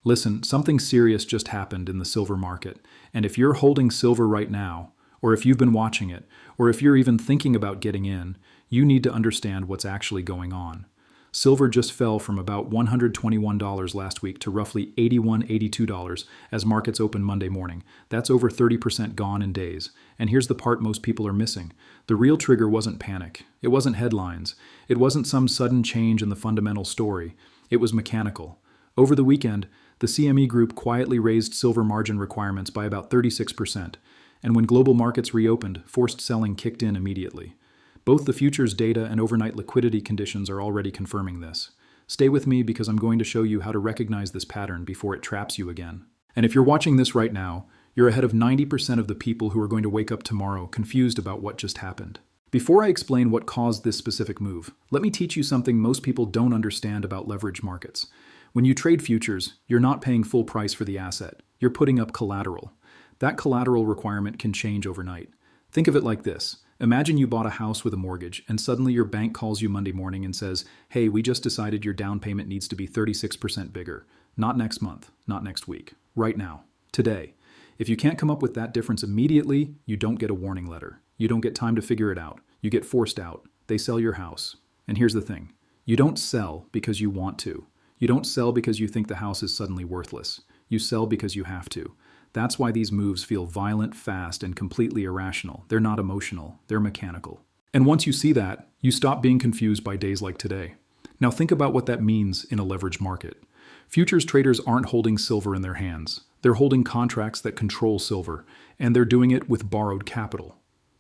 Listen, something serious just happened in the silver market, and if you're holding silver right now, or if you've been watching it, or if you're even thinking about getting in, you need to understand what's actually going on. Silver just fell from about $121 last week to roughly $81, $82 as markets opened Monday morning. That's over 30% gone in days. And here's the part most people are missing. The real trigger wasn't panic. It wasn't headlines. It wasn't some sudden change in the fundamental story. It was mechanical. Over the weekend, the CME Group quietly raised silver margin requirements by about 36%. And when global markets reopened, forced selling kicked in immediately. Both the futures data and overnight liquidity conditions are already confirming this. Stay with me because I'm going to show you how to recognize this pattern before it traps you again. And if you're watching this right now, you're ahead of 90% of the people who are going to wake up tomorrow confused about what just happened. Before I explain what caused this specific move, let me teach you something most people don't understand about leverage markets. When you trade futures, you're not paying full price for the asset. You're putting up collateral. That collateral requirement can change overnight. Think of it like this. Imagine you bought a house with a mortgage, and suddenly your bank calls you Monday morning and says, hey, we just decided your down payment needs to be 36% bigger. Not next month, not next week. Right now. Today. If you can't come up with that difference immediately, you don't get a warning letter. You don't get time to figure it out. You get forced out. They sell your house. And here's the thing. You don't sell because you want to. You don't sell because you think the house is suddenly worthless. You sell because you have to. That's why these moves feel violent, fast, and completely irrational. They're not emotional, they're mechanical. And once you see that, you stop being confused by days like today. Now think about what that means in a leveraged market. Futures traders aren't holding silver in their hands. They're holding contracts that control silver, and they're doing it with borrowed capital.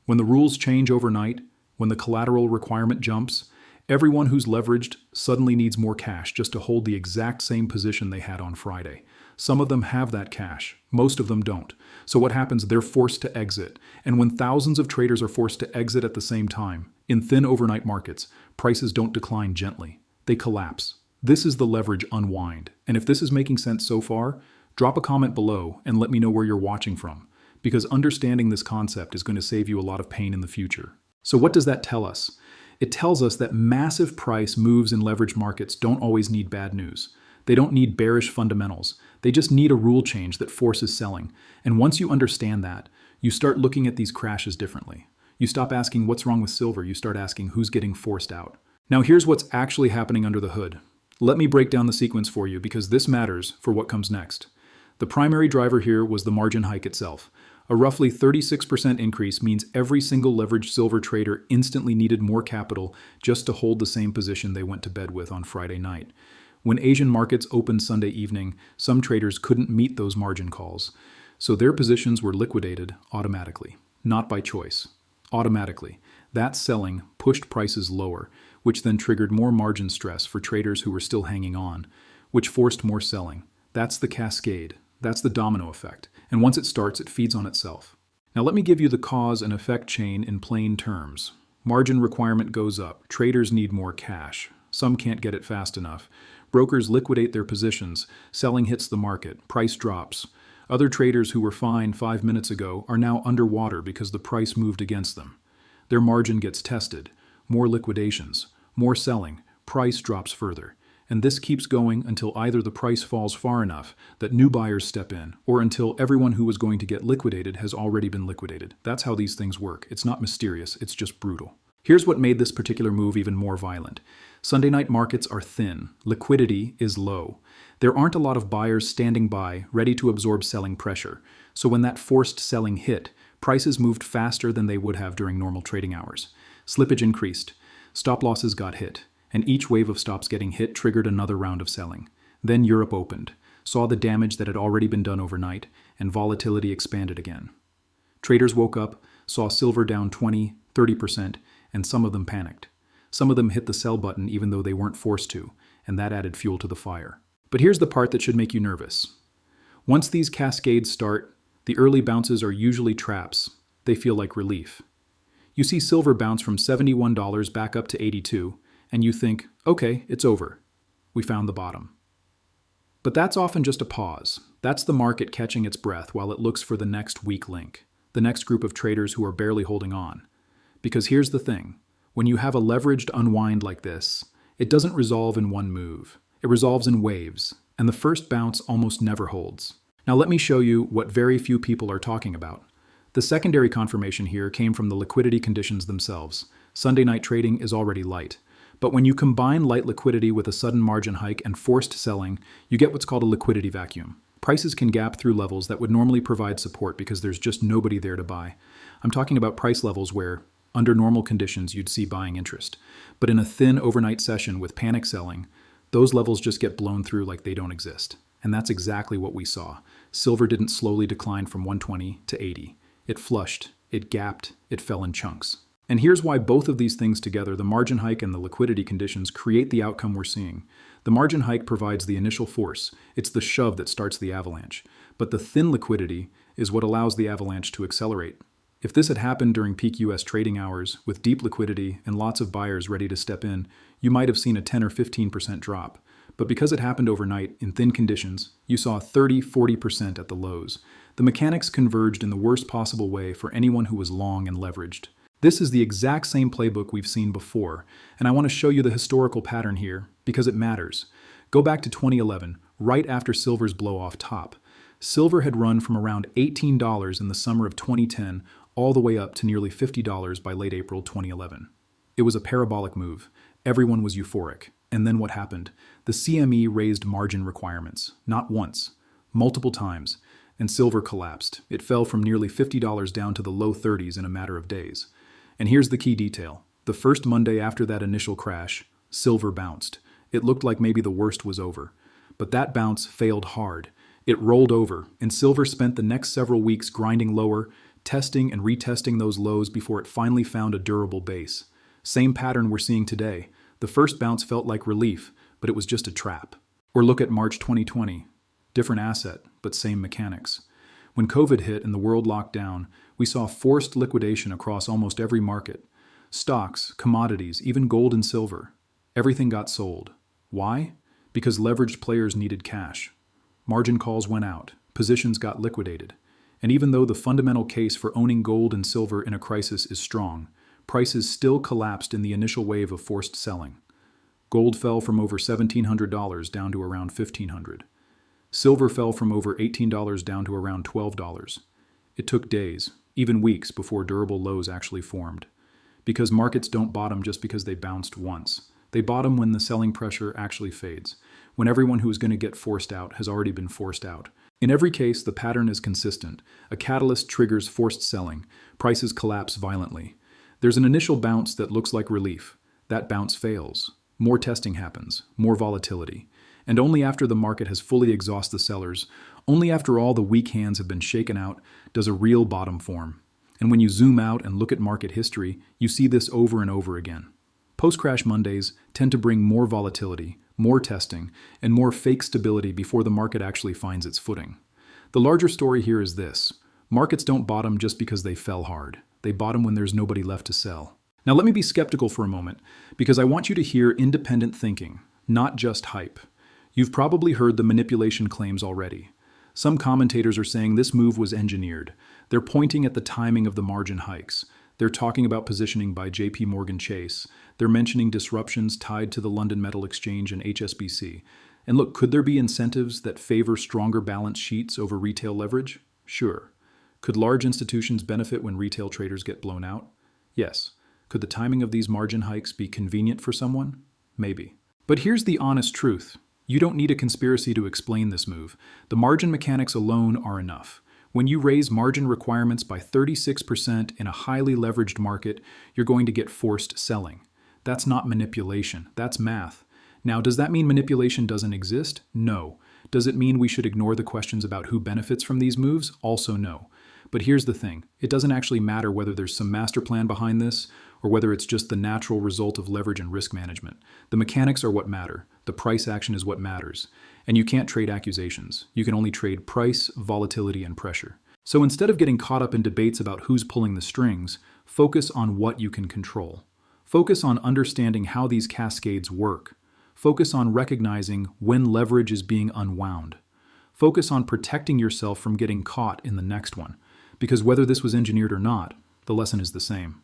When the rules change overnight, when the collateral requirement jumps, everyone who's leveraged suddenly needs more cash just to hold the exact same position they had on Friday. Some of them have that cash, most of them don't. So what happens? They're forced to exit. And when thousands of traders are forced to exit at the same time, in thin overnight markets, prices don't decline gently. They collapse. This is the leverage unwind. And if this is making sense so far, drop a comment below and let me know where you're watching from, because understanding this concept is going to save you a lot of pain in the future. So what does that tell us? It tells us that massive price moves in leverage markets don't always need bad news. They don't need bearish fundamentals. They just need a rule change that forces selling. And once you understand that, you start looking at these crashes differently. You stop asking what's wrong with silver, you start asking who's getting forced out. Now here's what's actually happening under the hood. Let me break down the sequence for you because this matters for what comes next. The primary driver here was the margin hike itself. A roughly 36% increase means every single leveraged silver trader instantly needed more capital just to hold the same position they went to bed with on Friday night. When Asian markets opened Sunday evening, some traders couldn't meet those margin calls, so their positions were liquidated automatically, not by choice. Automatically. That selling pushed prices lower, which then triggered more margin stress for traders who were still hanging on, which forced more selling. That's the cascade. That's the domino effect. And once it starts, it feeds on itself. Now let me give you the cause and effect chain in plain terms. Margin requirement goes up. Traders need more cash. Some can't get it fast enough. Brokers liquidate their positions. Selling hits the market. Price drops. Other traders who were fine 5 minutes ago are now underwater because the price moved against them. Their margin gets tested. More liquidations. More selling. Price drops further. And this keeps going until either the price falls far enough that new buyers step in, or until everyone who was going to get liquidated has already been liquidated. That's how these things work. It's not mysterious, it's just brutal. Here's what made this particular move even more violent. Sunday night markets are thin. Liquidity is low. There aren't a lot of buyers standing by, ready to absorb selling pressure. So when that forced selling hit, prices moved faster than they would have during normal trading hours. Slippage increased. Stop losses got hit. And each wave of stops getting hit triggered another round of selling. Then Europe opened, saw the damage that had already been done overnight, and volatility expanded again. Traders woke up, saw silver down 20, 30%, and some of them panicked. Some of them hit the sell button even though they weren't forced to, and that added fuel to the fire. But here's the part that should make you nervous. Once these cascades start, the early bounces are usually traps. They feel like relief. You see silver bounce from $71 back up to $82, and you think, okay, it's over. We found the bottom. But that's often just a pause. That's the market catching its breath while it looks for the next weak link, the next group of traders who are barely holding on. Because here's the thing. When you have a leveraged unwind like this, it doesn't resolve in one move. It resolves in waves. and the first bounce almost never holds. Now let me show you what very few people are talking about. The secondary confirmation here came from the liquidity conditions themselves. Sunday night trading is already light. But when you combine light liquidity with a sudden margin hike and forced selling, you get what's called a liquidity vacuum. Prices can gap through levels that would normally provide support because there's just nobody there to buy. I'm talking about price levels where, under normal conditions, you'd see buying interest. But in a thin overnight session with panic selling, those levels just get blown through like they don't exist. And that's exactly what we saw. Silver didn't slowly decline from 120 to 80. It flushed, it gapped, it fell in chunks. And here's why both of these things together, the margin hike and the liquidity conditions, create the outcome we're seeing. The margin hike provides the initial force. It's the shove that starts the avalanche. But the thin liquidity is what allows the avalanche to accelerate. If this had happened during peak US trading hours, with deep liquidity and lots of buyers ready to step in, you might have seen a 10 or 15% drop. But because it happened overnight, in thin conditions, you saw 30-40% at the lows. The mechanics converged in the worst possible way for anyone who was long and leveraged. This is the exact same playbook we've seen before, and I want to show you the historical pattern here because it matters. Go back to 2011, right after silver's blow-off top. Silver had run from around $18 in the summer of 2010 all the way up to nearly $50 by late April 2011. It was a parabolic move. Everyone was euphoric. And then what happened? The CME raised margin requirements, not once, multiple times, and silver collapsed. It fell from nearly $50 down to the low 30s in a matter of days. And here's the key detail. The first Monday after that initial crash, silver bounced. It looked like maybe the worst was over. But that bounce failed hard. It rolled over, and silver spent the next several weeks grinding lower, testing and retesting those lows before it finally found a durable base. Same pattern we're seeing today. The first bounce felt like relief, but it was just a trap. Or look at March 2020. Different asset, but same mechanics. When COVID hit and the world locked down, we saw forced liquidation across almost every market. Stocks, commodities, even gold and silver. Everything got sold. Why? Because leveraged players needed cash. Margin calls went out. Positions got liquidated. And even though the fundamental case for owning gold and silver in a crisis is strong, prices still collapsed in the initial wave of forced selling. Gold fell from over $1,700 down to around $1,500. Silver fell from over $18 down to around $12. It took days, even weeks, before durable lows actually formed. Because markets don't bottom just because they bounced once. They bottom when the selling pressure actually fades, when everyone who is going to get forced out has already been forced out. In every case, the pattern is consistent. A catalyst triggers forced selling. Prices collapse violently. There's an initial bounce that looks like relief. That bounce fails. More testing happens, more volatility. And only after the market has fully exhausted the sellers, only after all the weak hands have been shaken out, does a real bottom form. And when you zoom out and look at market history, you see this over and over again. Post-crash Mondays tend to bring more volatility, more testing, and more fake stability before the market actually finds its footing. The larger story here is this. Markets don't bottom just because they fell hard. They bottom when there's nobody left to sell. Now let me be skeptical for a moment, because I want you to hear independent thinking, not just hype. You've probably heard the manipulation claims already. Some commentators are saying this move was engineered. They're pointing at the timing of the margin hikes. They're talking about positioning by JP Morgan Chase. They're mentioning disruptions tied to the London Metal Exchange and HSBC. And look, could there be incentives that favor stronger balance sheets over retail leverage? Sure. Could large institutions benefit when retail traders get blown out? Yes. Could the timing of these margin hikes be convenient for someone? Maybe. But here's the honest truth. You don't need a conspiracy to explain this move. The margin mechanics alone are enough. When you raise margin requirements by 36% in a highly leveraged market, you're going to get forced selling. That's not manipulation. That's math. Now, does that mean manipulation doesn't exist? No. Does it mean we should ignore the questions about who benefits from these moves? Also no. But here's the thing. It doesn't actually matter whether there's some master plan behind this or whether it's just the natural result of leverage and risk management. The mechanics are what matter. The price action is what matters. And you can't trade accusations. You can only trade price, volatility, and pressure. So instead of getting caught up in debates about who's pulling the strings, focus on what you can control. Focus on understanding how these cascades work. Focus on recognizing when leverage is being unwound. Focus on protecting yourself from getting caught in the next one. Because whether this was engineered or not, the lesson is the same.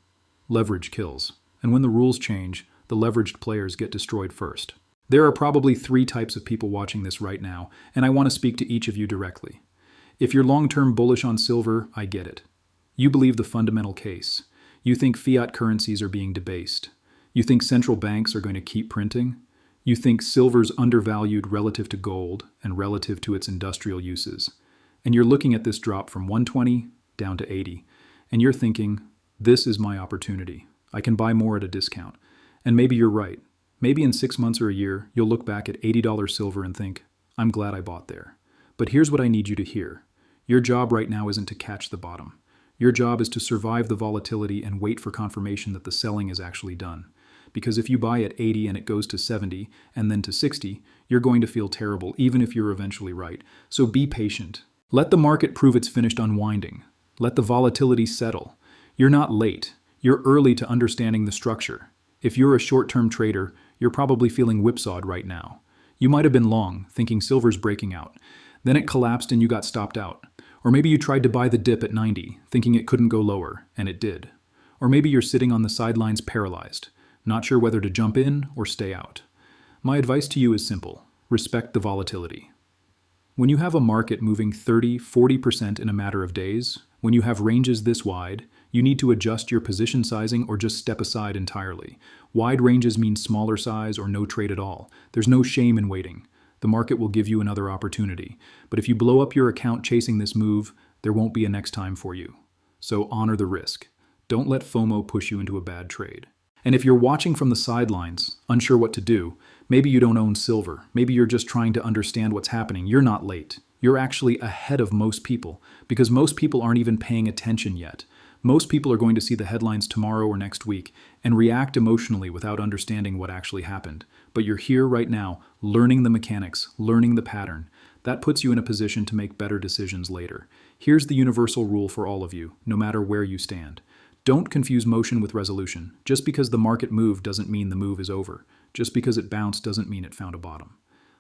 Leverage kills. And when the rules change, the leveraged players get destroyed first. There are probably three types of people watching this right now, and I want to speak to each of you directly. If you're long-term bullish on silver, I get it. You believe the fundamental case. You think fiat currencies are being debased. You think central banks are going to keep printing. You think silver's undervalued relative to gold and relative to its industrial uses. And you're looking at this drop from 120 down to 80, and you're thinking, this is my opportunity. I can buy more at a discount. And maybe you're right. Maybe in 6 months or a year, you'll look back at $80 silver and think, I'm glad I bought there. But here's what I need you to hear. Your job right now isn't to catch the bottom. Your job is to survive the volatility and wait for confirmation that the selling is actually done. Because if you buy at 80 and it goes to 70 and then to 60, you're going to feel terrible even if you're eventually right. So be patient. Let the market prove it's finished unwinding. Let the volatility settle. You're not late. You're early to understanding the structure. If you're a short-term trader, you're probably feeling whipsawed right now. You might have been long, thinking silver's breaking out. Then it collapsed and you got stopped out. Or maybe you tried to buy the dip at 90, thinking it couldn't go lower, and it did. Or maybe you're sitting on the sidelines paralyzed, not sure whether to jump in or stay out. My advice to you is simple. Respect the volatility. When you have a market moving 30–40% in a matter of days, when you have ranges this wide, you need to adjust your position sizing or just step aside entirely. Wide ranges mean smaller size or no trade at all. There's no shame in waiting. The market will give you another opportunity. But if you blow up your account chasing this move, there won't be a next time for you. So honor the risk. Don't let FOMO push you into a bad trade. And if you're watching from the sidelines, unsure what to do, maybe you don't own silver, maybe you're just trying to understand what's happening, you're not late. You're actually ahead of most people, because most people aren't even paying attention yet. Most people are going to see the headlines tomorrow or next week and react emotionally without understanding what actually happened. But you're here right now, learning the mechanics, learning the pattern. That puts you in a position to make better decisions later. Here's the universal rule for all of you, no matter where you stand. Don't confuse motion with resolution. Just because the market moved doesn't mean the move is over. Just because it bounced doesn't mean it found a bottom.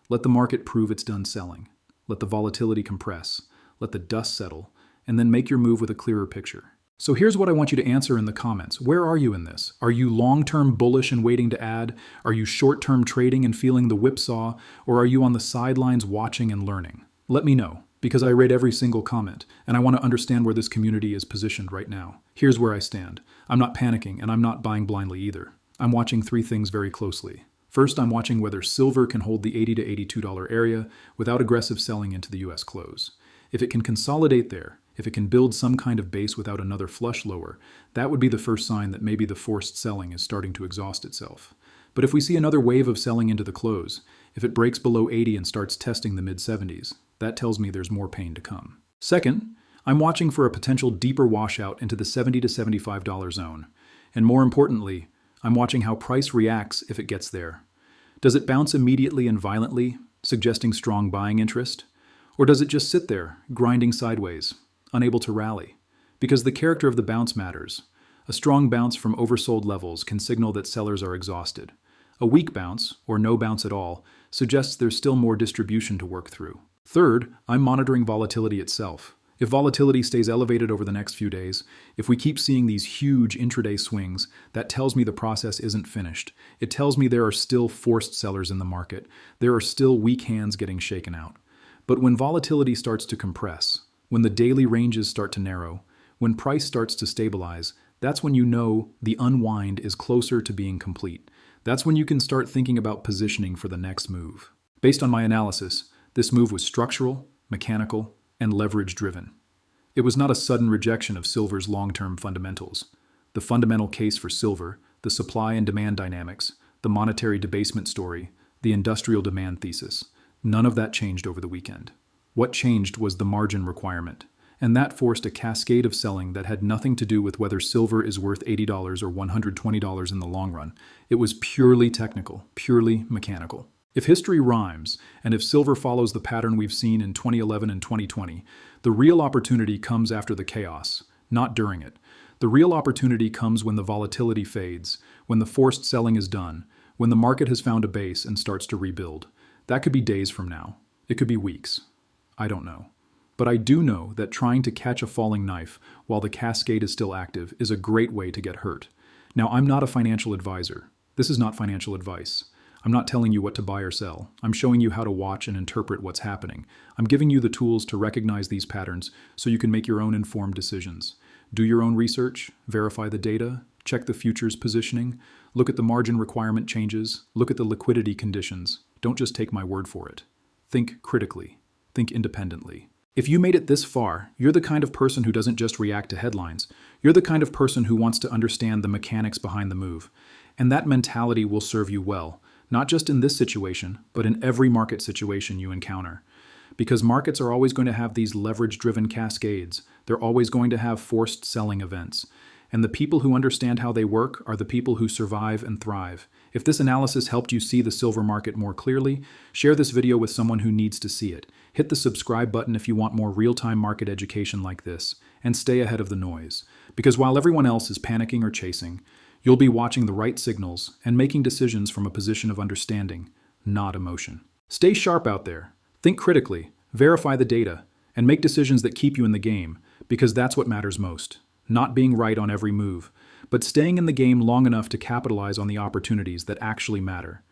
Let the market prove it's done selling. Let the volatility compress. Let the dust settle. And then make your move with a clearer picture. So here's what I want you to answer in the comments. Where are you in this? Are you long-term bullish and waiting to add? Are you short-term trading and feeling the whipsaw? Or are you on the sidelines watching and learning? Let me know, because I read every single comment, and I want to understand where this community is positioned right now. Here's where I stand. I'm not panicking, and I'm not buying blindly either. I'm watching three things very closely. First, I'm watching whether silver can hold the $80 to $82 area without aggressive selling into the US close. If it can consolidate there, if it can build some kind of base without another flush lower, that would be the first sign that maybe the forced selling is starting to exhaust itself. But if we see another wave of selling into the close, if it breaks below 80 and starts testing the mid-70s, that tells me there's more pain to come. Second, I'm watching for a potential deeper washout into the $70 to $75 zone. And more importantly, I'm watching how price reacts if it gets there. Does it bounce immediately and violently, suggesting strong buying interest? Or does it just sit there, grinding sideways, unable to rally? Because the character of the bounce matters. A strong bounce from oversold levels can signal that sellers are exhausted. A weak bounce, or no bounce at all, suggests there's still more distribution to work through. Third, I'm monitoring volatility itself. If volatility stays elevated over the next few days, if we keep seeing these huge intraday swings, that tells me the process isn't finished. It tells me there are still forced sellers in the market. There are still weak hands getting shaken out. But when volatility starts to compress, when the daily ranges start to narrow, when price starts to stabilize, that's when you know the unwind is closer to being complete. That's when you can start thinking about positioning for the next move. Based on my analysis, this move was structural, mechanical, and leverage-driven. It was not a sudden rejection of silver's long-term fundamentals. The fundamental case for silver, the supply and demand dynamics, the monetary debasement story, the industrial demand thesis, none of that changed over the weekend. What changed was the margin requirement, and that forced a cascade of selling that had nothing to do with whether silver is worth $80 or $120 in the long run. It was purely technical, purely mechanical. If history rhymes, and if silver follows the pattern we've seen in 2011 and 2020, the real opportunity comes after the chaos, not during it. The real opportunity comes when the volatility fades, when the forced selling is done, when the market has found a base and starts to rebuild. That could be days from now. It could be weeks. I don't know. But I do know that trying to catch a falling knife while the cascade is still active is a great way to get hurt. Now, I'm not a financial advisor. This is not financial advice. I'm not telling you what to buy or sell. I'm showing you how to watch and interpret what's happening. I'm giving you the tools to recognize these patterns so you can make your own informed decisions. Do your own research, verify the data, check the futures positioning, look at the margin requirement changes, look at the liquidity conditions. Don't just take my word for it. Think critically. Think independently. If you made it this far, you're the kind of person who doesn't just react to headlines. You're the kind of person who wants to understand the mechanics behind the move. And that mentality will serve you well, not just in this situation, but in every market situation you encounter. Because markets are always going to have these leverage-driven cascades. They're always going to have forced selling events. And the people who understand how they work are the people who survive and thrive. If this analysis helped you see the silver market more clearly, share this video with someone who needs to see it. Hit the subscribe button if you want more real-time market education like this, and stay ahead of the noise. Because while everyone else is panicking or chasing, you'll be watching the right signals and making decisions from a position of understanding, not emotion. Stay sharp out there. Think critically, verify the data, and make decisions that keep you in the game, because that's what matters most. Not being right on every move, but staying in the game long enough to capitalize on the opportunities that actually matter.